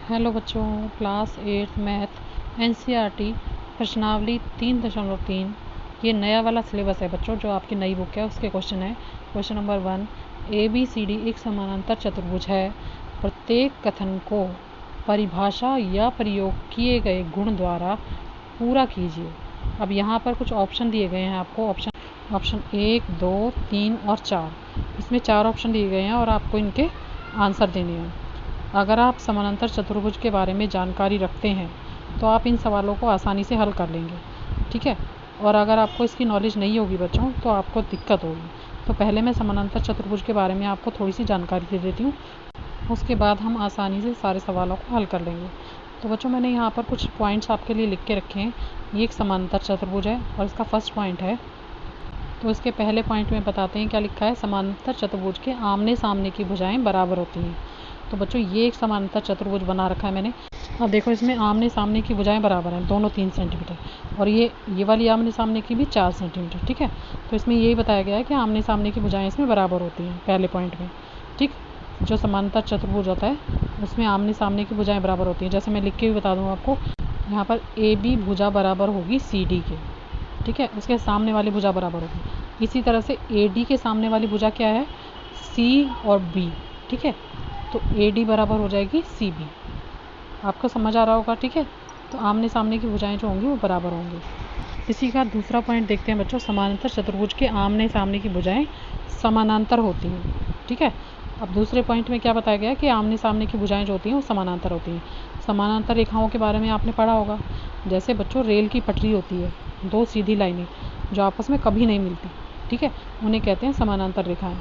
Hello बच्चों, class 8 math NCERT प्रश्नावली 3.3 ये नया वाला सिलेबस है बच्चों। जो आपकी नई बुक है उसके क्वेश्चन है। क्वेश्चन नंबर 1, ABCD एक समानांतर चतुर्भुज है। प्रत्येक कथन को परिभाषा या प्रयोग किए गए गुण द्वारा पूरा कीजिए। अब यहाँ पर कुछ ऑप्शन दिए गए हैं आपको। ऑप्शन 1, 2, 3 और 4। इसमें 4 ऑप्शन दिए गए हैं और आपको इनके आंसर देने हैं। अगर आप समानांतर चतुर्भुज के बारे में जानकारी रखते हैं तो आप इन सवालों को आसानी से हल कर लेंगे, ठीक है। और अगर आपको इसकी नॉलेज नहीं होगी बच्चों तो आपको दिक्कत होगी। तो पहले मैं समानांतर चतुर्भुज के बारे में आपको थोड़ी सी जानकारी दे देती हूँ, उसके बाद हम आसानी से सारे सवालों को हल कर लेंगे। तो बच्चों मैंने यहाँ पर कुछ पॉइंट्स आपके लिए लिख के रखे हैं। ये एक समानांतर चतुर्भुज है और इसका फर्स्ट पॉइंट है। तो इसके पहले पॉइंट में बताते हैं क्या लिखा है। समानांतर चतुर्भुज के आमने सामने की भुजाएं बराबर होती हैं। तो बच्चों ये एक समानांतर चतुर्भुज बना रखा है मैंने। अब देखो इसमें आमने सामने की भुजाएं बराबर हैं, दोनों 3 सेंटीमीटर, और ये वाली आमने सामने की भी 4 सेंटीमीटर, ठीक है। तो इसमें यही बताया गया है कि आमने सामने की भुजाएं इसमें बराबर होती हैं पहले पॉइंट में, ठीक। जो समानांतर चतुर्भुज होता है उसमें आमने सामने की भुजाएं बराबर होती हैं। जैसे मैं लिख के भी बता दूँ आपको, यहाँ पर AB भुजा बराबर होगी CD के, ठीक है। उसके सामने वाली भुजा बराबर होगी। इसी तरह से AD के सामने वाली भुजा क्या है, C और B, ठीक है। तो AD बराबर हो जाएगी CB। आपको समझ आ रहा होगा, ठीक है। तो आमने सामने की भुजाएं जो होंगी वो बराबर होंगी। इसी का दूसरा पॉइंट देखते हैं बच्चों। समानांतर चतुर्भुज के आमने सामने की भुजाएं समानांतर होती हैं, ठीक है। अब दूसरे पॉइंट में क्या बताया गया है कि आमने सामने की भुजाएं जो होती हैं वो समानांतर होती हैं। समानांतर रेखाओं के बारे में आपने पढ़ा होगा। जैसे बच्चों रेल की पटरी होती है, 2 सीधी लाइनें जो आपस में कभी नहीं मिलती, ठीक है, उन्हें कहते हैं समानांतर रेखाएं।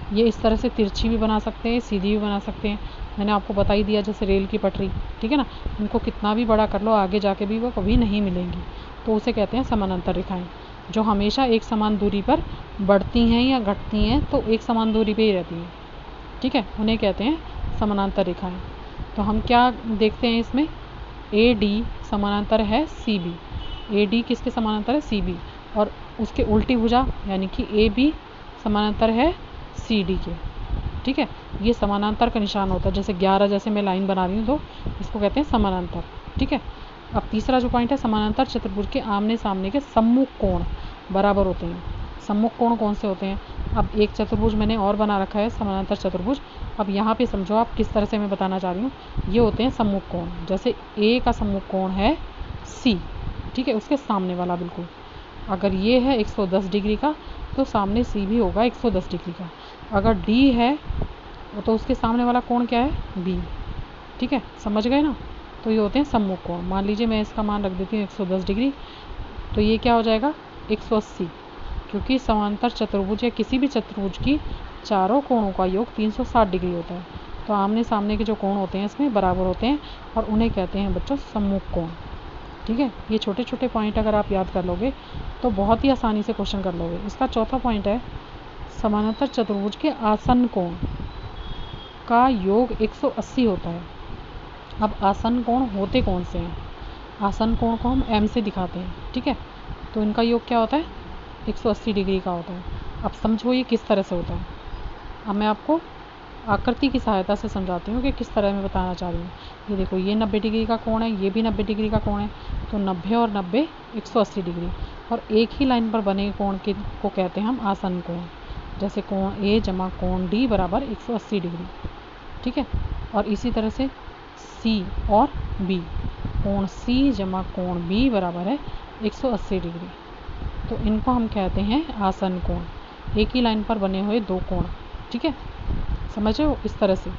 ये इस तरह से तिरछी भी बना सकते हैं, सीधी भी बना सकते हैं। मैंने आपको बता ही दिया, जैसे रेल की पटरी, ठीक है ना, इनको कितना भी बड़ा कर लो आगे जाके भी वो कभी नहीं मिलेंगी। तो उसे कहते हैं समानांतर रेखाएं, जो हमेशा एक समान दूरी पर बढ़ती हैं या घटती हैं, तो एक समान दूरी पे ही रहती हैं, ठीक है, उन्हें कहते हैं समानांतर रेखाएं। तो हम क्या देखते हैं इसमें, AD समानांतर है CB। AD किसके समानांतर है, CB। और उसके उल्टी भुजा यानी कि AB समानांतर है CD के, ठीक है। ये समानांतर का निशान होता है। जैसे 11 जैसे मैं लाइन बना रही हूँ तो इसको कहते हैं समानांतर, ठीक है। अब तीसरा जो पॉइंट है, समानांतर चतुर्भुज के आमने सामने के सम्मुख कोण बराबर होते हैं। सम्मुख कोण कौन से होते हैं। अब एक चतुर्भुज मैंने और बना रखा है, समानांतर चतुर्भुज। अब यहाँ पे समझो आप किस तरह से मैं बताना चाह रही हूँ। ये होते हैं सम्मुख कोण। जैसे A का सम्मुख कोण है C, ठीक है, उसके सामने वाला बिल्कुल। अगर ये है 110 डिग्री का तो सामने C भी होगा 110 डिग्री का। अगर D है तो उसके सामने वाला कोण क्या है, B, ठीक है, समझ गए ना। तो ये होते हैं सम्मुख कोण। मान लीजिए मैं इसका मान रख देती हूँ 110 डिग्री, तो ये क्या हो जाएगा 180, क्योंकि समांतर चतुर्भुज या किसी भी चतुर्भुज की चारों कोणों का योग 360 डिग्री होता है। तो आमने सामने के जो कोण होते हैं इसमें बराबर होते हैं और उन्हें कहते हैं बच्चों सम्मुख कोण, ठीक है। ये छोटे छोटे पॉइंट अगर आप याद कर लोगे तो बहुत ही आसानी से क्वेश्चन कर लोगे। इसका चौथा पॉइंट है, समानांतर चतुर्भुज के आसन्न कोण का योग 180 होता है। अब आसन्न कोण होते कौन से हैं, आसन्न कोण को हम M से दिखाते हैं, ठीक है। तो इनका योग क्या होता है, 180 डिग्री का होता है। अब समझो ये किस तरह से होता है। अब मैं आपको आकृति की सहायता से समझाती हूँ कि किस तरह मैं बताना चाह रही हूँ। ये देखो, ये 90 डिग्री का कोण है, ये भी 90 डिग्री का कोण है। तो 90 और 90 180 डिग्री, और एक ही लाइन पर बने कोण को कहते हैं हम आसन्न कोण। जैसे कोण A जमा कोण D बराबर 180 डिग्री, ठीक है। और इसी तरह से C और B, कोण C जमा कोण B बराबर है 180 डिग्री। तो इनको हम कहते हैं आसन्न कोण, एक ही लाइन पर बने हुए 2 कोण, ठीक है। समझ रहे हो, इस तरह से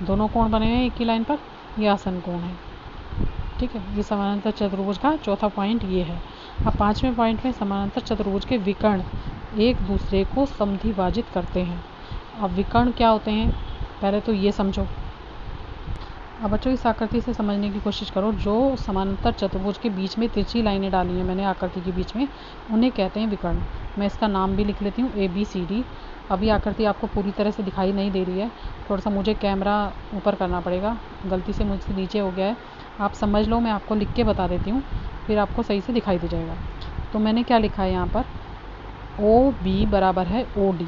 दोनों कोण बने हुए हैं एक ही लाइन पर, ये आसन्न कोण है, ठीक है। ये समानांतर चतुर्भुज का चौथा पॉइंट ये है। अब पांचवें पॉइंट में, समानांतर चतुर्भुज के विकर्ण एक दूसरे को समद्विभाजित करते हैं। अब विकर्ण क्या होते हैं पहले तो ये समझो। अब बच्चों इस आकृति से समझने की कोशिश करो। जो समानांतर चतुर्भुज के बीच में तिरछी लाइनें डाली हैं मैंने आकृति के बीच में, उन्हें कहते हैं विकर्ण। मैं इसका नाम भी लिख लेती हूँ ABCD। अभी आकृति आपको पूरी तरह से दिखाई नहीं दे रही है, थोड़ा सा मुझे कैमरा ऊपर करना पड़ेगा, गलती से मुझसे नीचे हो गया है। आप समझ लो, मैं आपको लिख के बता देती हूँ, फिर आपको सही से दिखाई दे जाएगा। तो मैंने क्या लिखा है यहाँ पर, OB बराबर है OD,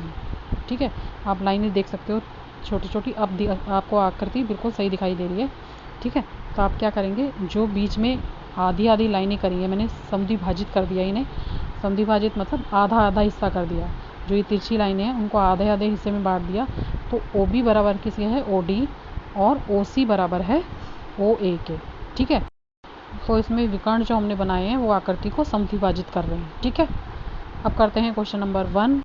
ठीक है। आप लाइनें देख सकते हो छोटी छोटी। अब आपको आकृति बिल्कुल सही दिखाई दे रही है। ठीक है। तो आप क्या करेंगे, जो बीच में आधी आधी लाइनें करी है मैंने, समद्विभाजित कर दिया इन्हें। समद्विभाजित मतलब आधा आधा हिस्सा कर दिया। जो ये तिरछी लाइनें हैं उनको आधे आधे हिस्से में बांट दिया। तो ओ बी बराबर किसके है, ओ डी, और ओ सी बराबर है ओ ए के। ठीक है। तो इसमें विकर्ण जो हमने बनाए हैं वो आकृति को समद्विभाजित कर रहे हैं। ठीक है। अब करते हैं क्वेश्चन नंबर 1।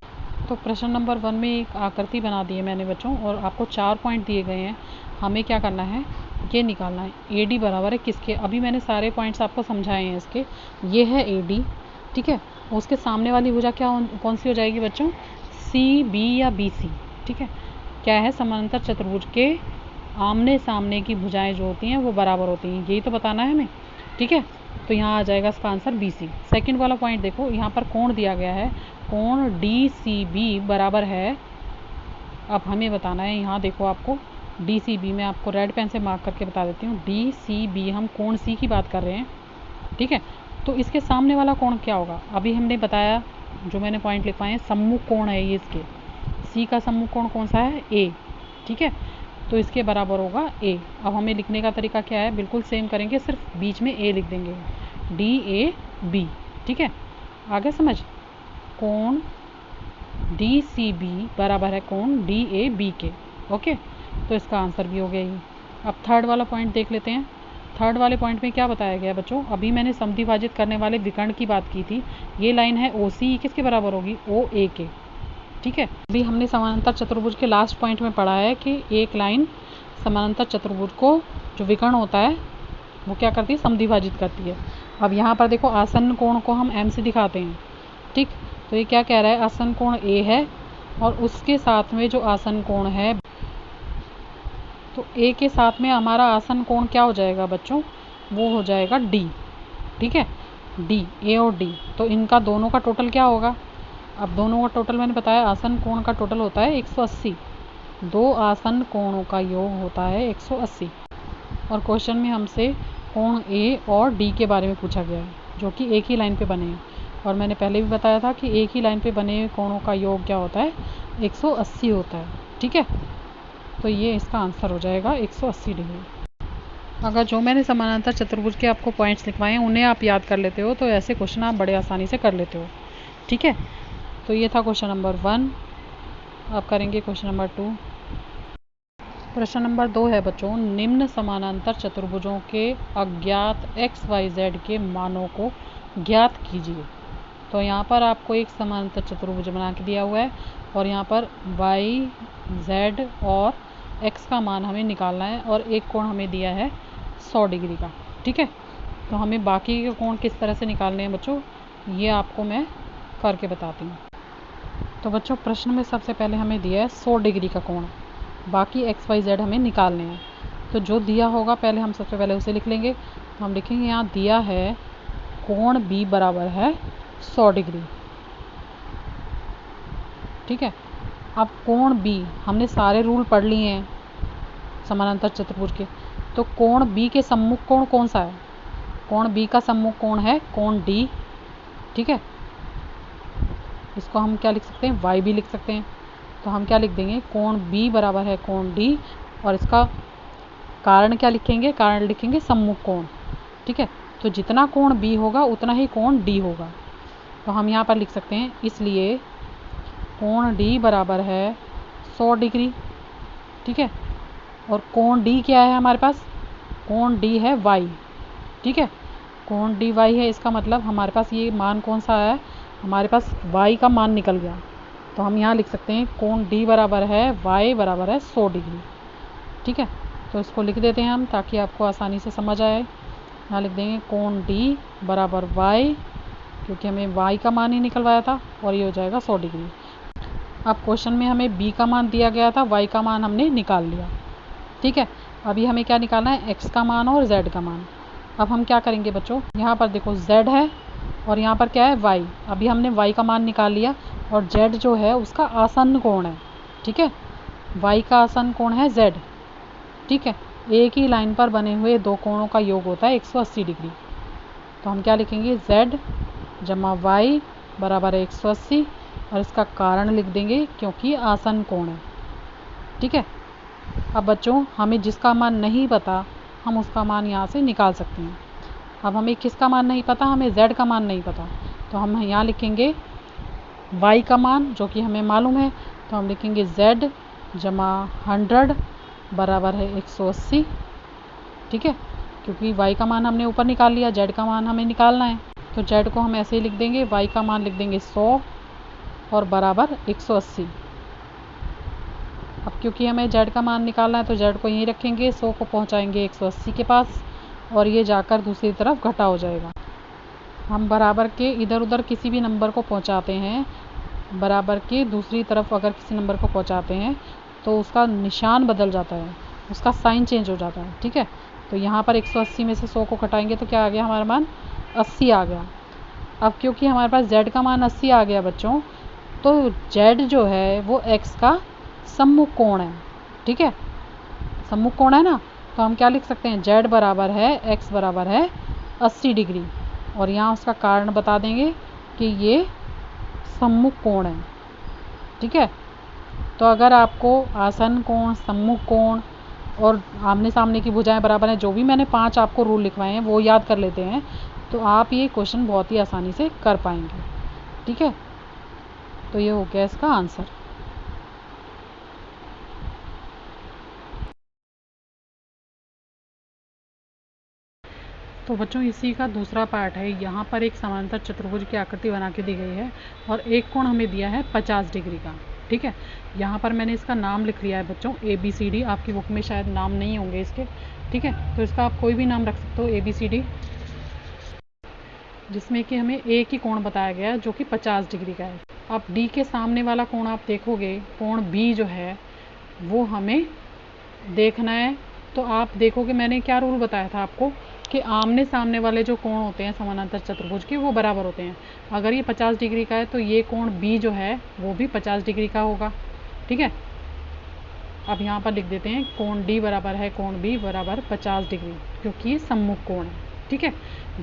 तो प्रश्न नंबर 1 में एक आकृति बना दी है मैंने बच्चों, और आपको 4 पॉइंट दिए गए हैं। हमें क्या करना है, ये निकालना है ए डी बराबर है किसके। अभी मैंने सारे पॉइंट्स आपको समझाए हैं इसके। ये है ए डी, ठीक है। उसके सामने वाली भुजा कौन सी हो जाएगी बच्चों, सी बी या बी सी। ठीक है। क्या है, समानांतर चतुर्भुज के आमने सामने की भुजाएं जो होती हैं वो बराबर होती हैं, यही तो बताना है हमें। ठीक है। तो यहाँ आ जाएगा इसका आंसर बी सी। सेकेंड वाला पॉइंट देखो, यहाँ पर कोण दिया गया है, कोण डी सी बी बराबर है। अब हमें बताना है, यहाँ देखो आपको डी सी बी, मैं आपको रेड पेन से मार्क करके बता देती हूँ। डी सी बी, हम कोण सी की बात कर रहे हैं। ठीक है। तो इसके सामने वाला कोण क्या होगा, अभी हमने बताया, जो मैंने पॉइंट लिखवाए हैं, सम्मुख कोण है ये इसके। सी का सम्मुख कोण कौन सा है, ए। ठीक है। तो इसके बराबर होगा ए। अब हमें लिखने का तरीका क्या है, बिल्कुल सेम करेंगे, सिर्फ बीच में ए लिख देंगे, डी ए बी। ठीक है। आगे समझ, कोण डी सी बी बराबर है कोण डी ए बी के। ओके। तो इसका आंसर भी हो गया ये। अब थर्ड वाला पॉइंट देख लेते हैं। थर्ड वाले पॉइंट में क्या बताया गया बच्चों, अभी मैंने समद्विभाजित करने वाले विकर्ण की बात की थी। ये लाइन है ओ सी, किसके बराबर होगी, ओ ए के। ठीक है। अभी हमने समानांतर चतुर्भुज के लास्ट पॉइंट में पढ़ा है कि एक लाइन समानांतर चतुर्भुज को, जो विकर्ण होता है, वो क्या करती है, समद्विभाजित करती है। अब यहाँ पर देखो, आसन्न कोण को हम एम से दिखाते हैं। ठीक। तो ये क्या कह रहा है, आसन्न कोण ए है, और उसके साथ में जो आसन्न कोण है, तो ए के साथ में हमारा आसन्न कोण क्या हो जाएगा बच्चों, वो हो जाएगा डी। ठीक है। डी, ए और डी, तो इनका दोनों का टोटल क्या होगा। अब दोनों का टोटल मैंने बताया, आसन्न कोण का टोटल होता है 180। दो आसन्न कोणों का योग होता है 180। और क्वेश्चन में हमसे कोण ए और डी के बारे में पूछा गया है, जो कि एक ही लाइन पे बने हैं। और मैंने पहले भी बताया था कि एक ही लाइन पे बने हुए कोणों का योग क्या होता है, 180 होता है। ठीक है। तो ये इसका आंसर हो जाएगा 180 डिग्री। अगर जो मैंने समानांतर चतुर्भुज के आपको पॉइंट्स लिखवाए हैं उन्हें आप याद कर लेते हो, तो ऐसे क्वेश्चन आप बड़े आसानी से कर लेते हो। ठीक है। तो ये था क्वेश्चन नंबर 1। अब करेंगे क्वेश्चन नंबर 2। प्रश्न नंबर 2 है बच्चों, निम्न समानांतर चतुर्भुजों के अज्ञात x y z के मानों को ज्ञात कीजिए। तो यहाँ पर आपको एक समानांतर चतुर्भुज बना के दिया हुआ है, और यहाँ पर y z और x का मान हमें निकालना है, और एक कोण हमें दिया है 100 डिग्री का। ठीक है। तो हमें बाकी के कोण किस तरह से निकालने हैं बच्चों, ये आपको मैं करके बताती हूँ। तो बच्चों, प्रश्न में सबसे पहले हमें दिया है 100 डिग्री का कोण, बाकी एक्स वाई जेड हमें निकालने हैं। तो जो दिया होगा पहले हम सबसे पहले उसे लिख लेंगे। तो हम लिखेंगे, यहाँ दिया है कोण बी बराबर है 100 डिग्री। ठीक है। अब कोण बी, हमने सारे रूल पढ़ लिए हैं समानांतर चतुर्भुज के। तो कोण बी के सम्मुख कोण कौन सा है, कोण बी का सम्मुख कोण है कोण डी। ठीक है। इसको हम क्या लिख सकते हैं, y भी लिख सकते हैं। तो हम क्या लिख देंगे, कोण b बराबर है कोण d, और इसका कारण क्या लिखेंगे, कारण लिखेंगे सम्मुख कोण। ठीक है। तो जितना कोण b होगा उतना ही कोण d होगा। तो हम यहाँ पर लिख सकते हैं, इसलिए कोण d बराबर है 100 डिग्री। ठीक है। और कोण d क्या है हमारे पास, कोण d है y। ठीक है। कोण dy है, इसका मतलब हमारे पास ये मान कौन सा है, हमारे पास y का मान निकल गया। तो हम यहाँ लिख सकते हैं कोण d बराबर है y बराबर है 100 डिग्री। ठीक है। तो इसको लिख देते हैं हम, ताकि आपको आसानी से समझ आए। यहाँ लिख देंगे कोण d बराबर y, क्योंकि हमें y का मान ही निकलवाया था, और ये हो जाएगा 100 डिग्री। अब क्वेश्चन में हमें b का मान दिया गया था, y का मान हमने निकाल लिया। ठीक है। अभी हमें क्या निकालना है, x का मान और z का मान। अब हम क्या करेंगे बच्चों, यहाँ पर देखो z है, और यहाँ पर क्या है y। अभी हमने y का मान निकाल लिया, और z जो है उसका आसन्न कोण है। ठीक है। y का आसन्न कोण है z। ठीक है। एक ही लाइन पर बने हुए दो कोणों का योग होता है 180 डिग्री। तो हम क्या लिखेंगे, z जमा y बराबर है 180, और इसका कारण लिख देंगे क्योंकि आसन्न कोण है। ठीक है। अब बच्चों, हमें जिसका मान नहीं पता हम उसका मान यहाँ से निकाल सकते हैं। अब हमें किसका मान नहीं पता, हमें z का मान नहीं पता, तो हम यहाँ लिखेंगे y का मान जो कि हमें मालूम है, तो हम लिखेंगे z जमा 100 बराबर है 180। ठीक है, क्योंकि y का मान हमने ऊपर निकाल लिया, z का मान हमें निकालना है, तो z को हम ऐसे ही लिख देंगे, y का मान लिख देंगे 100 और बराबर 180। अब क्योंकि हमें z का मान निकालना है तो z को यहीं रखेंगे, 100 को पहुंचाएंगे 180 के पास और ये जाकर दूसरी तरफ घटा हो जाएगा। हम बराबर के इधर उधर किसी भी नंबर को पहुंचाते हैं, बराबर के दूसरी तरफ अगर किसी नंबर को पहुंचाते हैं तो उसका निशान बदल जाता है, उसका साइन चेंज हो जाता है। ठीक है, तो यहाँ पर 180 में से 100 को घटाएंगे तो क्या आ गया, हमारा मान 80 आ गया। अब क्योंकि हमारे पास z का मान 80 आ गया बच्चों, तो z जो है वो x का सम्मुख कोण है। ठीक है, सम्मुख कोण है ना, तो हम क्या लिख सकते हैं, z बराबर है x बराबर है 80 डिग्री, और यहाँ उसका कारण बता देंगे कि ये सम्मुख कोण है। ठीक है, तो अगर आपको आसन कोण, सम्मुख कोण और आमने सामने की भुजाएं बराबर हैं, जो भी मैंने 5 आपको रूल लिखवाए हैं वो याद कर लेते हैं, तो आप ये क्वेश्चन बहुत ही आसानी से कर पाएंगे। ठीक है, तो ये हो गया इसका आंसर। तो बच्चों इसी का दूसरा पार्ट है। यहाँ पर एक समांतर चतुर्भुज की आकृति बना के दी गई है और एक कोण हमें दिया है 50 डिग्री का। ठीक है, यहाँ पर मैंने इसका नाम लिख लिया है बच्चों ABCD, आपकी बुक में शायद नाम नहीं होंगे इसके। ठीक है, तो इसका आप कोई भी नाम रख सकते हो ABCD, जिसमें कि हमें एक ही कोण बताया गया है जो कि 50 डिग्री का है। अब D के सामने वाला कोण आप देखोगे, कोण B जो है वो हमें देखना है। तो आप देखोगे मैंने क्या रूल बताया था आपको कि आमने सामने वाले जो कोण होते हैं समानांतर चतुर्भुज के वो बराबर होते हैं। अगर ये 50 डिग्री का है तो ये कोण B जो है वो भी 50 डिग्री का होगा। ठीक है, अब यहाँ पर लिख देते हैं कोण D बराबर है कोण B बराबर 50 डिग्री, क्योंकि ये सम्मुख कोण है। ठीक है,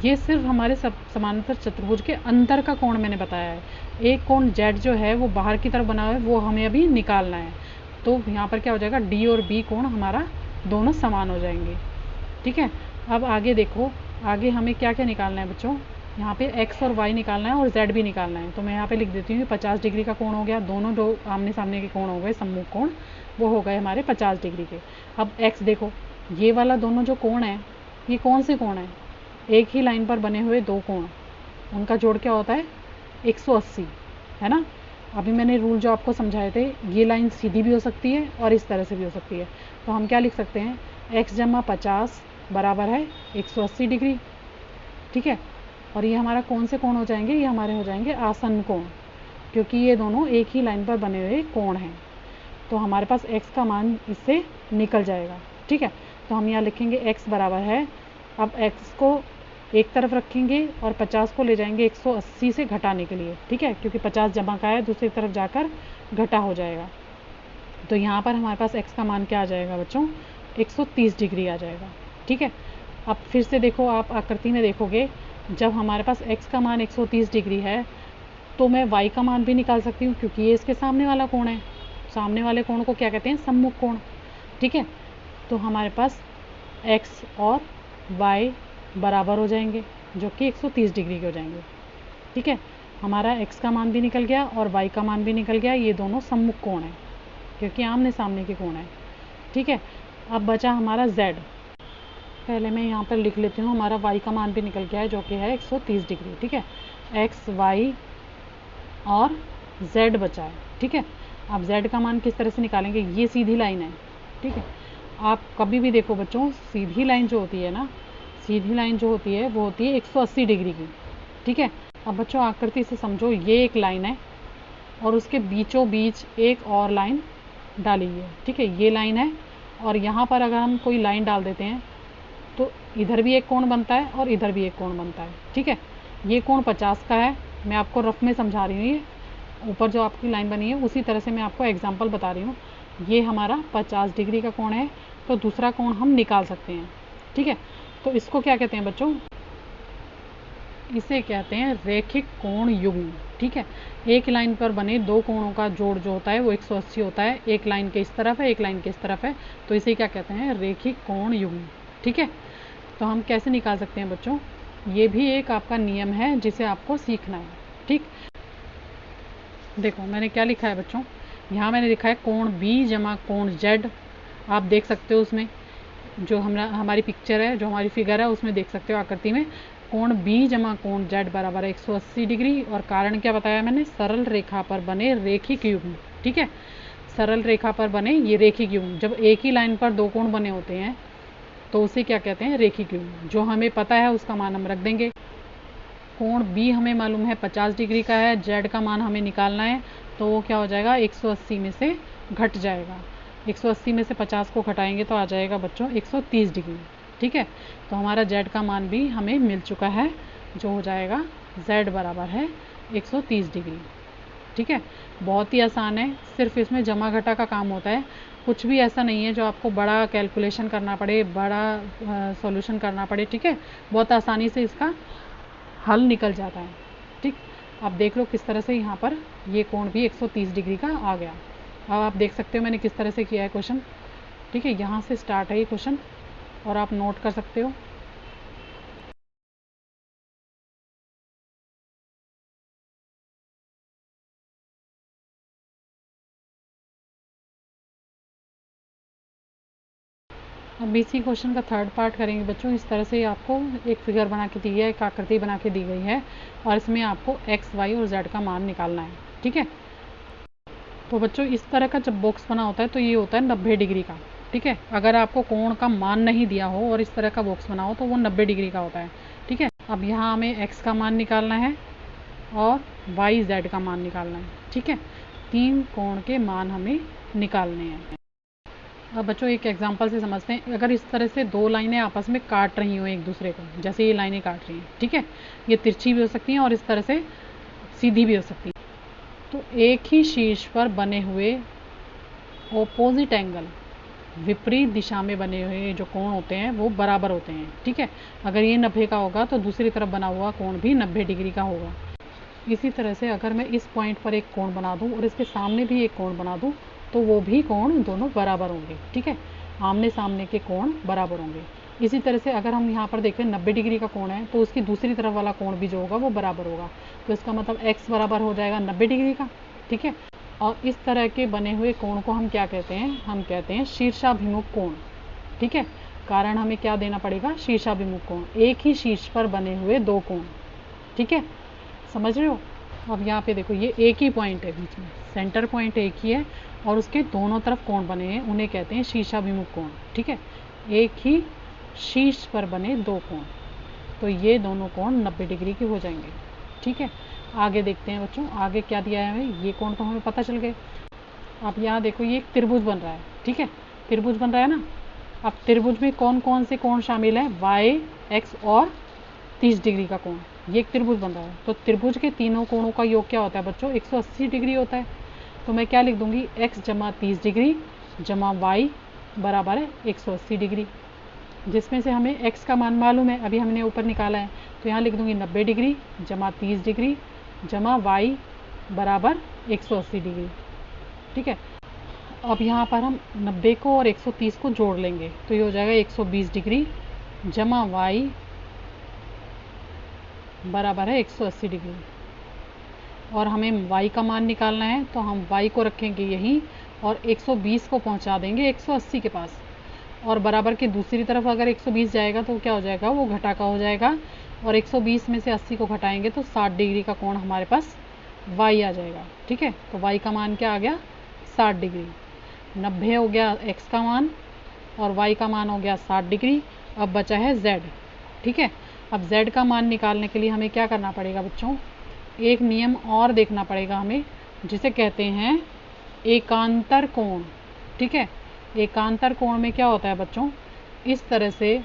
ये सिर्फ हमारे समानांतर चतुर्भुज के अंदर का कोण मैंने बताया है। एक कोण Z जो है वो बाहर की तरफ बना हुआ है, वो हमें अभी निकालना है। तो यहाँ पर क्या हो जाएगा, D और B कोण हमारा दोनों समान हो जाएंगे। ठीक है, अब आगे देखो, आगे हमें क्या क्या निकालना है बच्चों, यहाँ पे x और y निकालना है और z भी निकालना है। तो मैं यहाँ पे लिख देती हूँ 50 डिग्री का कोण हो गया, दोनों जो आमने सामने के कोण हो गए सम्मुख कोण, वो हो गए हमारे 50 डिग्री के। अब x देखो, ये वाला दोनों जो कोण है ये कौन से कोण है, एक ही लाइन पर बने हुए दो कोण, उनका जोड़ क्या होता है 180, है ना। अभी मैंने रूल जो आपको समझाए थे, ये लाइन सीधी भी हो सकती है और इस तरह से भी हो सकती है। तो हम क्या लिख सकते हैं, x जमा 50 बराबर है 180 डिग्री। ठीक है, और ये हमारा कौन से कोण हो जाएंगे, ये हमारे हो जाएंगे आसन कोण, क्योंकि ये दोनों एक ही लाइन पर बने हुए कोण हैं। तो हमारे पास x का मान इससे निकल जाएगा। ठीक है, तो हम यहाँ लिखेंगे x बराबर है, अब x को एक तरफ रखेंगे और 50 को ले जाएंगे 180 से घटाने के लिए। ठीक है, क्योंकि 50 जमा का है, दूसरी तरफ जाकर घटा हो जाएगा। तो यहाँ पर हमारे पास x का मान क्या आ जाएगा बच्चों, 130 डिग्री आ जाएगा। ठीक है, अब फिर से देखो, आप आकृति में देखोगे, जब हमारे पास x का मान 130 डिग्री है तो मैं y का मान भी निकाल सकती हूँ, क्योंकि ये इसके सामने वाला कोण है। सामने वाले कोण को क्या कहते हैं, सम्मुख कोण। ठीक है, तो हमारे पास x और y बराबर हो जाएंगे, जो कि 130 डिग्री के हो जाएंगे। ठीक है, हमारा x का मान भी निकल गया और y का मान भी निकल गया, ये दोनों सम्मुख कोण हैं क्योंकि आमने सामने के कोण हैं। ठीक है, अब बचा हमारा z। पहले मैं यहाँ पर लिख लेती हूँ, हमारा y का मान भी निकल गया है जो कि है 130 डिग्री। ठीक है, x, y और z बचा है। ठीक है, अब z का मान किस तरह से निकालेंगे, ये सीधी लाइन है। ठीक है, आप कभी भी देखो बच्चों, सीधी लाइन जो होती है ना, सीधी लाइन जो होती है वो होती है 180 डिग्री की। ठीक है, अब बच्चों आकृति से समझो, ये एक लाइन है और उसके बीचों बीच एक और लाइन डाली हुई है। ठीक है, ये लाइन है और यहाँ पर अगर हम कोई लाइन डाल देते हैं तो इधर भी एक कोण बनता है और इधर भी एक कोण बनता है। ठीक है, ये कोण 50 का है, मैं आपको रफ में समझा रही हूँ, ये ऊपर जो आपकी लाइन बनी है उसी तरह से मैं आपको एग्जांपल बता रही हूँ। ये हमारा 50 डिग्री का कोण है, तो दूसरा कोण हम निकाल सकते हैं। ठीक है, तो इसको क्या कहते हैं बच्चों, इसे कहते हैं रैखिक कोण युग्म। ठीक है, एक लाइन पर बने दो कोणों का जोड़ जो होता है वो 180 होता है, एक लाइन के इस तरफ है एक लाइन के इस तरफ है, तो इसे क्या कहते हैं, रैखिक कोण युग्म। ठीक है। तो हम कैसे निकाल सकते हैं बच्चों, ये भी एक आपका नियम है जिसे आपको सीखना है। ठीक, देखो मैंने क्या लिखा है बच्चों, यहाँ मैंने लिखा है कोण बी जमा कोण जेड। आप देख सकते हो उसमें जो हमारी पिक्चर है, जो हमारी फिगर है उसमें देख सकते हो आकृति में, कोण बी जमा कोण जेड बराबर है 180 डिग्री। और कारण क्या बताया मैंने, सरल रेखा पर बने रेखिक युग्म। ठीक है, सरल रेखा पर बने ये रेखिक युग्म, जब एक ही लाइन पर दो कोण बने होते हैं तो उसे क्या कहते हैं, रेखिक युग्म। जो हमें पता है उसका मान हम रख देंगे। कोण बी हमें मालूम है 50 डिग्री का है, जेड का मान हमें निकालना है, तो वो क्या हो जाएगा 180 में से घट जाएगा। 180 में से 50 को घटाएंगे तो आ जाएगा बच्चों 130 डिग्री। ठीक है, तो हमारा जेड का मान भी हमें मिल चुका है, जो हो जाएगा जेड बराबर है 130 डिग्री। ठीक है, बहुत ही आसान है, सिर्फ इसमें जमा घटा का काम होता है। कुछ भी ऐसा नहीं है जो आपको बड़ा कैलकुलेशन करना पड़े, बड़ा सॉल्यूशन करना पड़े। ठीक है, बहुत आसानी से इसका हल निकल जाता है। ठीक, आप देख लो किस तरह से यहाँ पर ये कोण भी 130 डिग्री का आ गया। अब आप देख सकते हो मैंने किस तरह से किया है क्वेश्चन। ठीक है, यहाँ से स्टार्ट है ये क्वेश्चन और आप नोट कर सकते हो। अब इसी क्वेश्चन का थर्ड पार्ट करेंगे बच्चों। इस तरह से आपको एक फिगर बना के दी है, एक आकृति बना के दी गई है और इसमें आपको एक्स वाई और जेड का मान निकालना है। ठीक है, तो बच्चों इस तरह का जब बॉक्स बना होता है तो ये होता है 90 डिग्री का। ठीक है, अगर आपको कोण का मान नहीं दिया हो और इस तरह का बॉक्स बना हो तो वो 90 डिग्री का होता है। ठीक है, अब यहाँ हमें एक्स का मान निकालना है और वाई जेड का मान निकालना है। ठीक है, तीन कोण के मान हमें निकालने हैं। अब बच्चों एक एग्जांपल से समझते हैं। अगर इस तरह से दो लाइनें आपस में काट रही हो एक दूसरे को, जैसे ये लाइनें काट रही हैं, ठीक है, ये तिरछी भी हो सकती हैं और इस तरह से सीधी भी हो सकती हैं, तो एक ही शीर्ष पर बने हुए ऑपोजिट एंगल, विपरीत दिशा में बने हुए जो कोण होते हैं वो बराबर होते हैं। ठीक है, अगर ये 90 का होगा तो दूसरी तरफ बना हुआ कोण भी 90 डिग्री का होगा। इसी तरह से अगर मैं इस पॉइंट पर एक कोण बना दूं और इसके सामने भी एक कोण बना दूं तो वो भी कोण दोनों बराबर होंगे। ठीक है, आमने सामने के कोण बराबर होंगे। इसी तरह से अगर हम यहाँ पर देखें 90 डिग्री का कोण है तो उसकी दूसरी तरफ वाला कोण भी जो होगा वो बराबर होगा, तो इसका मतलब x बराबर हो जाएगा 90 डिग्री का। ठीक है, और इस तरह के बने हुए कोण को हम क्या कहते हैं, हम कहते हैं शीर्षाभिमुख कोण। ठीक है, कारण हमें क्या देना पड़ेगा, शीर्षाभिमुख कोण, एक ही शीर्ष पर बने हुए दो कोण। ठीक है, समझ रहे हो। अब यहाँ पे देखो ये एक ही पॉइंट है, बीच में सेंटर पॉइंट एक ही है और उसके दोनों तरफ कोण बने हैं, उन्हें कहते हैं शीर्षाभिमुख कोण। ठीक है, एक ही शीर्ष पर बने दो कोण, तो ये दोनों कोण 90 डिग्री के हो जाएंगे। ठीक है, आगे देखते हैं बच्चों, आगे क्या दिया है हमें, ये कोण तो हमें पता चल गए। अब यहाँ देखो ये एक त्रिभुज बन रहा है। ठीक है, त्रिभुज बन रहा है ना। अब त्रिभुज में कौन कौन से कोण शामिल है, वाई, एक्स और 30 डिग्री का कोण, ये एक त्रिभुज बन रहा है। तो त्रिभुज के तीनों कोणों का योग क्या होता है बच्चों, 180 डिग्री होता है। तो मैं क्या लिख दूंगी, x जमा 30 डिग्री जमा वाई बराबर है 180 डिग्री, जिसमें से हमें x का मान मालूम है, अभी हमने ऊपर निकाला है, तो यहाँ लिख दूंगी 90 डिग्री जमा 30 डिग्री जमा वाई बराबर 180 डिग्री। ठीक है, अब यहाँ पर हम 90 को और 130 को जोड़ लेंगे तो ये हो जाएगा 120 डिग्री जमा वाई बराबर है 180 डिग्री। और हमें y का मान निकालना है तो हम y को रखेंगे यहीं और 120 को पहुंचा देंगे 180 के पास, और बराबर की दूसरी तरफ अगर 120 जाएगा तो क्या हो जाएगा, वो घटा का हो जाएगा, और 120 में से 80 को घटाएंगे तो 60 डिग्री का कोण हमारे पास y आ जाएगा। ठीक है, तो y का मान क्या आ गया, 60 डिग्री। 90 हो गया x का मान और y का मान हो गया 60 डिग्री। अब बचा है z। ठीक है, अब z का मान निकालने के लिए हमें क्या करना पड़ेगा बच्चों, एक नियम और देखना पड़ेगा हमें, जिसे कहते हैं एकांतर कोण। ठीक है, एकांतर कोण में क्या होता है बच्चों, इस तरह से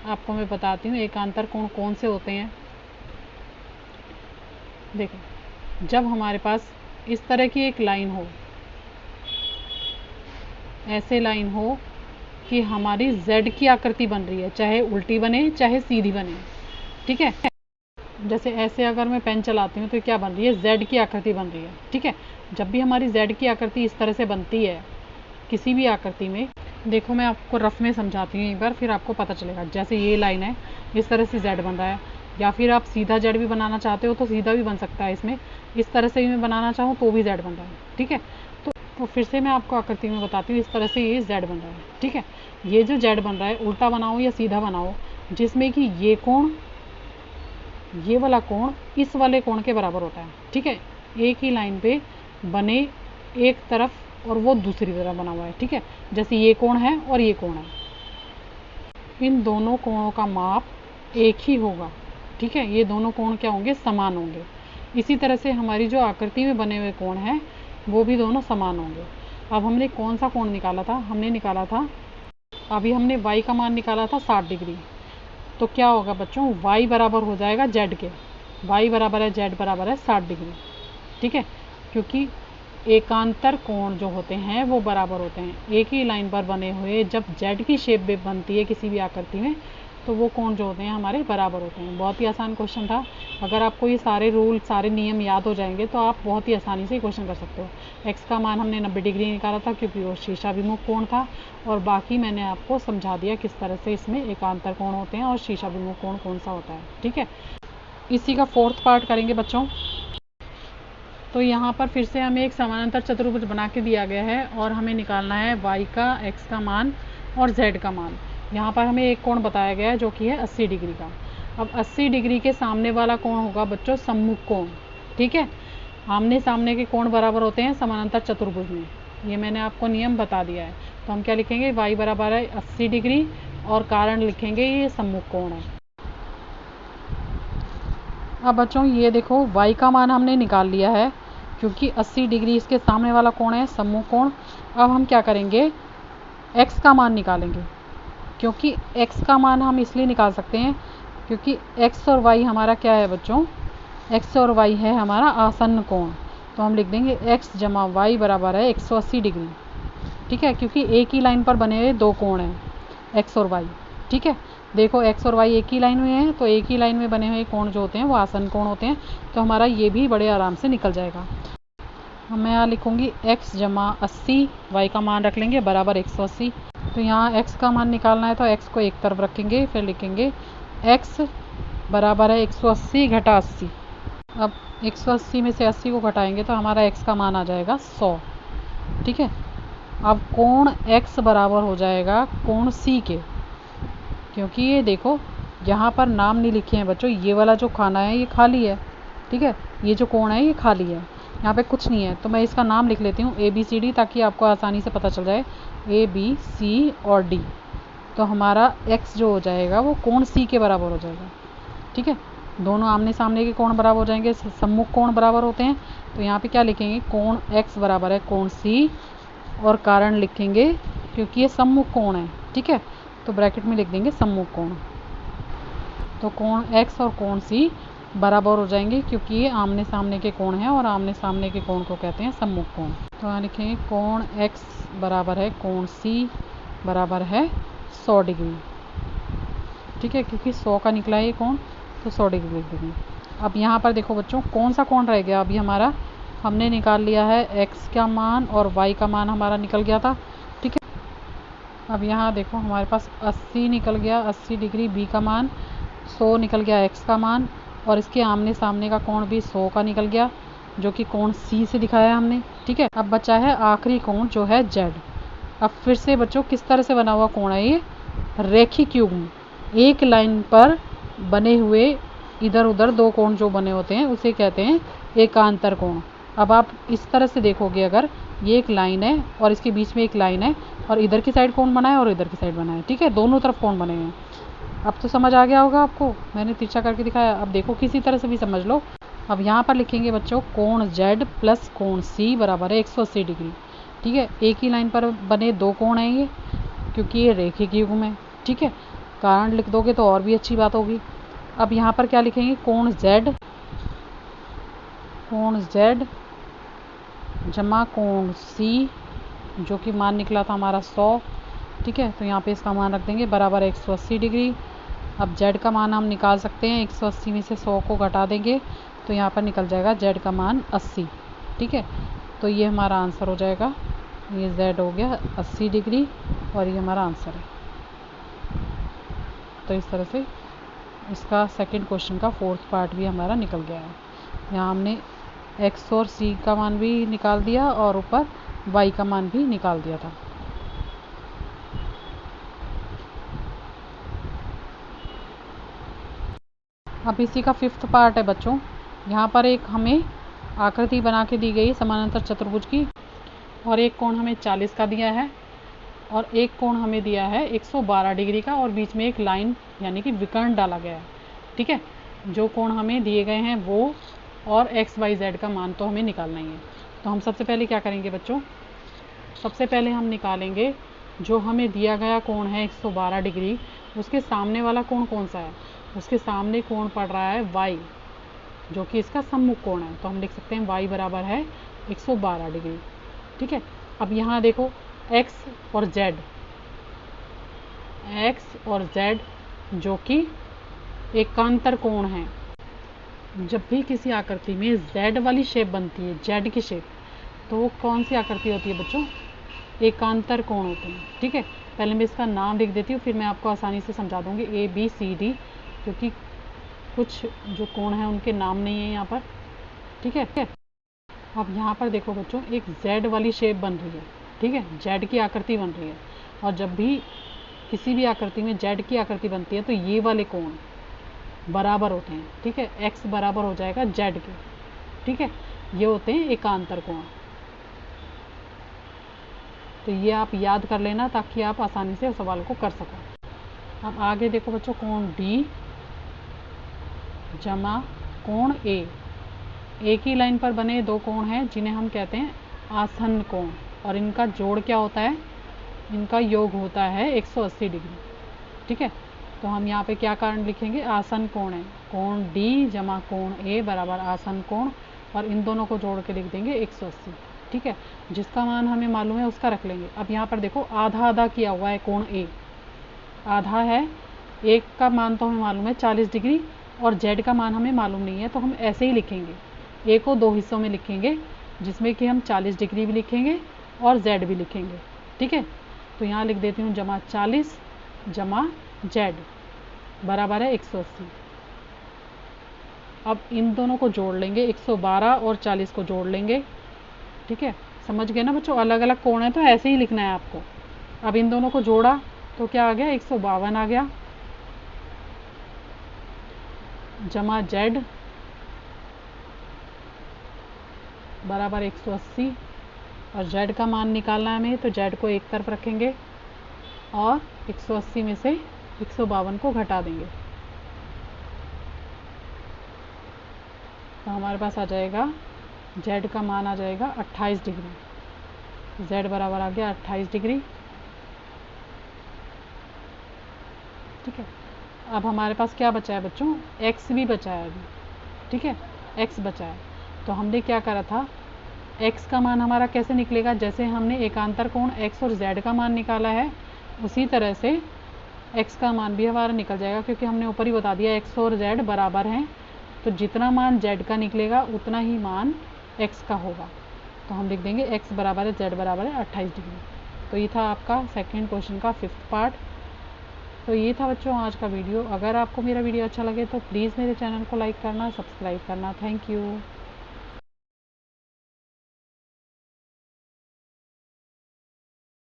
आपको मैं बताती हूँ एकांतर कोण कौन से होते हैं। देखो, जब हमारे पास इस तरह की एक लाइन हो, ऐसे लाइन हो कि हमारी z की आकृति बन रही है, चाहे उल्टी बने चाहे सीधी बने। ठीक है, जैसे ऐसे अगर मैं पेन चलाती हूँ तो क्या बन रही है, z की आकृति बन रही है। ठीक है, जब भी हमारी z की आकृति इस तरह से बनती है किसी भी आकृति में, देखो मैं आपको रफ में समझाती हूँ एक बार, फिर आपको पता चलेगा। जैसे ये लाइन है, इस तरह से जेड बन रहा है, या फिर आप सीधा जेड भी बनाना चाहते हो तो सीधा भी बन सकता है इसमें, इस तरह से भी मैं बनाना चाहूँ तो भी जेड बन रहा है, ठीक है। तो फिर से मैं आपको आकृति में बताती हूँ, इस तरह से ये जेड बन रहा है, ठीक है। ये जो जेड बन रहा है, उल्टा बनाओ या सीधा बनाओ, जिसमें कि ये कोण, ये वाला कोण इस वाले कोण के बराबर होता है, ठीक है। एक ही लाइन पे बने एक तरफ और वो दूसरी तरफ बना हुआ है, ठीक है। जैसे ये कोण है और ये कोण है, इन दोनों कोणों का माप एक ही होगा, ठीक है। ये दोनों कोण क्या होंगे, समान होंगे। इसी तरह से हमारी जो आकृति में बने हुए कोण हैं वो भी दोनों समान होंगे। अब हमने कौन सा कोण निकाला था, हमने निकाला था, अभी हमने y का मान निकाला था 60 डिग्री। तो क्या होगा बच्चों, y बराबर हो जाएगा z के, y बराबर है z बराबर है 60 डिग्री, ठीक है। क्योंकि एकांतर कोण जो होते हैं वो बराबर होते हैं। एक ही लाइन पर बने हुए जब z की शेप में बनती है किसी भी आकृति में, तो वो कोण जो होते हैं हमारे बराबर होते हैं। बहुत ही आसान क्वेश्चन था। अगर आपको ये सारे रूल, सारे नियम याद हो जाएंगे तो आप बहुत ही आसानी से क्वेश्चन कर सकते हो। x का मान हमने 90 डिग्री निकाला था क्योंकि वो शीशाभिमुख कोण था, और बाकी मैंने आपको समझा दिया किस तरह से इसमें एकांतर कोण होते हैं और शीशाभिमुख कोण कौन सा होता है, ठीक है। इसी का 4th पार्ट करेंगे बच्चों। तो यहाँ पर फिर से हमें एक समानांतर चतुर्भुज बना के दिया गया है और हमें निकालना है y का, x का मान और z का मान। यहाँ पर हमें एक कोण बताया गया है जो कि है 80 डिग्री का। अब 80 डिग्री के सामने वाला कोण होगा बच्चों सम्मुख कोण, ठीक है। आमने सामने के कोण बराबर होते हैं समानांतर चतुर्भुज में, ये मैंने आपको नियम बता दिया है। तो हम क्या लिखेंगे, y बराबर है 80 डिग्री और कारण लिखेंगे ये सम्मुख कोण है। अब बच्चों ये देखो, y का मान हमने निकाल लिया है क्योंकि 80 डिग्री इसके सामने वाला कोण है, सम्मुख कोण। अब हम क्या करेंगे, x का मान निकालेंगे, क्योंकि x का मान हम इसलिए निकाल सकते हैं क्योंकि x और y हमारा क्या है बच्चों, x और y है हमारा आसन्न कोण। तो हम लिख देंगे x जमा y बराबर है 180 डिग्री, ठीक है। क्योंकि एक ही लाइन पर बने हुए दो कोण हैं x और y, ठीक है। देखो x और y एक ही लाइन में है, तो एक ही लाइन में बने हुए कोण जो होते हैं वो आसन्न कोण होते हैं। तो हमारा ये भी बड़े आराम से निकल जाएगा। मैं यहाँ लिखूँगी x जमा 80, y का मान रख लेंगे बराबर 180। तो यहाँ x का मान निकालना है तो x को एक तरफ रखेंगे, फिर लिखेंगे x बराबर है 180 घटा 80। अब 180 में से 80 को घटाएंगे तो हमारा x का मान आ जाएगा 100, ठीक है। अब कोण x बराबर हो जाएगा कोण C के, क्योंकि ये देखो यहाँ पर नाम नहीं लिखे हैं बच्चों, ये वाला जो खाना है ये खाली है, ठीक है। ये जो कोण है ये खाली है, यहाँ पे कुछ नहीं है। तो मैं इसका नाम लिख लेती हूँ ABCD, ताकि आपको आसानी से पता चल जाए ABC और D। तो हमारा x जो हो जाएगा वो कोण C के बराबर हो जाएगा, ठीक है। दोनों आमने सामने के कोण बराबर हो जाएंगे, सम्मुख कोण बराबर होते हैं। तो यहाँ पे क्या लिखेंगे, कोण x बराबर है कोण C, और कारण लिखेंगे क्योंकि ये सम्मुख कोण है, ठीक है। तो ब्रैकेट में लिख देंगे सम्मुख कोण। तो कोण x और कोण C बराबर हो जाएंगे क्योंकि ये आमने सामने के कोण हैं और आमने सामने के कोण को कहते हैं सम्मुख कोण। तो यहाँ लिखेंगे कोण x बराबर है कोण C बराबर है 100 डिग्री, ठीक है। क्योंकि 100 का निकला है ये कोण, तो 100 डिग्री लिख देंगे। अब यहाँ पर देखो बच्चों, कौन सा कोण रह गया अभी हमारा, हमने निकाल लिया है x का मान और y का मान हमारा निकल गया था, ठीक है। अब यहाँ देखो हमारे पास 80 निकल गया, 80 डिग्री b का मान, 100 निकल गया x का मान, और इसके आमने सामने का कोण भी 100 का निकल गया, जो कि कोण C से दिखाया हमने, ठीक है। अब बचा है आखिरी कोण जो है Z। अब फिर से बच्चों किस तरह से बना हुआ कोण है ये, रेखिक युग्म, एक लाइन पर बने हुए इधर उधर दो कोण जो बने होते हैं उसे कहते हैं एकांतर कोण। अब आप इस तरह से देखोगे, अगर ये एक लाइन है और इसके बीच में एक लाइन है और इधर की साइड कोण बना है और इधर की साइड बना है, ठीक है, दोनों तरफ कोण बने हैं। अब तो समझ आ गया होगा आपको, मैंने तिरछा करके दिखाया। अब देखो किसी तरह से भी समझ लो। अब यहाँ पर लिखेंगे बच्चों कोण Z प्लस कोण C बराबर है 180 डिग्री, ठीक है। एक ही लाइन पर बने दो कोण हैं ये, क्योंकि ये रेखिक युग्म है, ठीक है। कारण लिख दोगे तो और भी अच्छी बात होगी। अब यहाँ पर क्या लिखेंगे, कोण Z जमा कोण C, जो कि मान निकला था हमारा 100, ठीक है। तो यहाँ पे इसका मान रख देंगे बराबर 180 डिग्री। अब Z का मान हम निकाल सकते हैं, 180 में से 100 को घटा देंगे तो यहाँ पर निकल जाएगा Z का मान 80, ठीक है। तो ये हमारा आंसर हो जाएगा ये z हो गया 80 डिग्री और ये हमारा आंसर है। तो इस तरह से इसका सेकंड क्वेश्चन का फोर्थ पार्ट भी हमारा निकल गया है। यहाँ हमने x और c का मान भी निकाल दिया और ऊपर y का मान भी निकाल दिया था। अब इसी का फिफ्थ पार्ट है बच्चों। यहाँ पर एक हमें आकृति बना के दी गई समानांतर चतुर्भुज की, और एक कोण हमें 40 का दिया है और एक कोण हमें दिया है 112 डिग्री का, और बीच में एक लाइन यानी कि विकर्ण डाला गया है। ठीक है, जो कोण हमें दिए गए हैं वो और x y z का मान तो हमें निकालना ही है। तो हम सबसे पहले क्या करेंगे बच्चों, सबसे पहले हम निकालेंगे जो हमें दिया गया कोण है 112 डिग्री, उसके सामने वाला कोण कौन सा है। उसके सामने कोण पड़ रहा है y, जो कि इसका सम्मुख कोण है। तो हम लिख सकते हैं y बराबर है 112 डिग्री। ठीक है, अब यहाँ देखो x और z जो कि एकांतर कोण है। जब भी किसी आकृति में z वाली शेप बनती है, z की शेप, तो वो कौन सी आकृति होती है बच्चों, एकांतर कोण होते हैं। ठीक है, पहले मैं इसका नाम लिख देती हूँ, फिर मैं आपको आसानी से समझा दूंगी ABCD, क्योंकि कुछ जो कोण हैं उनके नाम नहीं है यहाँ पर। ठीक है, अब यहाँ पर देखो बच्चों, एक z वाली शेप बन रही है। ठीक है, z की आकृति बन रही है, और जब भी किसी भी आकृति में z की आकृति बनती है तो ये वाले कोण बराबर होते हैं। ठीक है, x बराबर हो जाएगा z के। ठीक है, ये होते हैं एकांतर कोण। तो ये आप याद कर लेना ताकि आप आसानी से सवाल को कर सको। अब आगे देखो बच्चों, कोण D जमा कोण A। एक ही लाइन पर बने दो कोण हैं जिन्हें हम कहते हैं आसन्न कोण, और इनका जोड़ क्या होता है, इनका योग होता है 180 डिग्री। ठीक है, तो हम यहाँ पे क्या कारण लिखेंगे, आसन्न कोण है। कोण D जमा कोण A बराबर आसन्न कोण, और इन दोनों को जोड़ के लिख देंगे 180। ठीक है, जिसका मान हमें मालूम है उसका रख लेंगे। अब यहाँ पर देखो आधा आधा किया हुआ है कोण A, आधा है, एक का मान तो हमें मालूम है 40 डिग्री और z का मान हमें मालूम नहीं है, तो हम ऐसे ही लिखेंगे। a को दो हिस्सों में लिखेंगे, जिसमें कि हम 40 डिग्री भी लिखेंगे और z भी लिखेंगे। ठीक है, तो यहाँ लिख देती हूँ जमा 40 जमा z बराबर है 180। अब इन दोनों को जोड़ लेंगे, 112 और 40 को जोड़ लेंगे। ठीक है, समझ गए ना बच्चों, अलग अलग कोण है तो ऐसे ही लिखना है आपको। अब इन दोनों को जोड़ा तो क्या आ गया, 152 आ गया, जमा z बराबर 180, और z का मान निकालना है हमें, तो z को एक तरफ रखेंगे और 180 में से 152 को घटा देंगे, तो हमारे पास आ जाएगा z का मान आ जाएगा 28 डिग्री। z बराबर आ गया 28 डिग्री। ठीक है, अब हमारे पास क्या बचा है बच्चों, x भी बचा है अभी। ठीक है, x बचा है, तो हमने क्या करा था, x का मान हमारा कैसे निकलेगा, जैसे हमने एकांतर कोण x और z का मान निकाला है, उसी तरह से x का मान भी हमारा निकल जाएगा, क्योंकि हमने ऊपर ही बता दिया x और z बराबर हैं, तो जितना मान z का निकलेगा उतना ही मान x का होगा। तो हम लिख देंगे x बराबर है z बराबर है 28 डिग्री। तो ये था आपका सेकेंड क्वेश्चन का फिफ्थ पार्ट। तो ये था बच्चों आज का वीडियो। अगर आपको मेरा वीडियो अच्छा लगे तो प्लीज़ मेरे चैनल को लाइक करना, सब्सक्राइब करना। Thank you.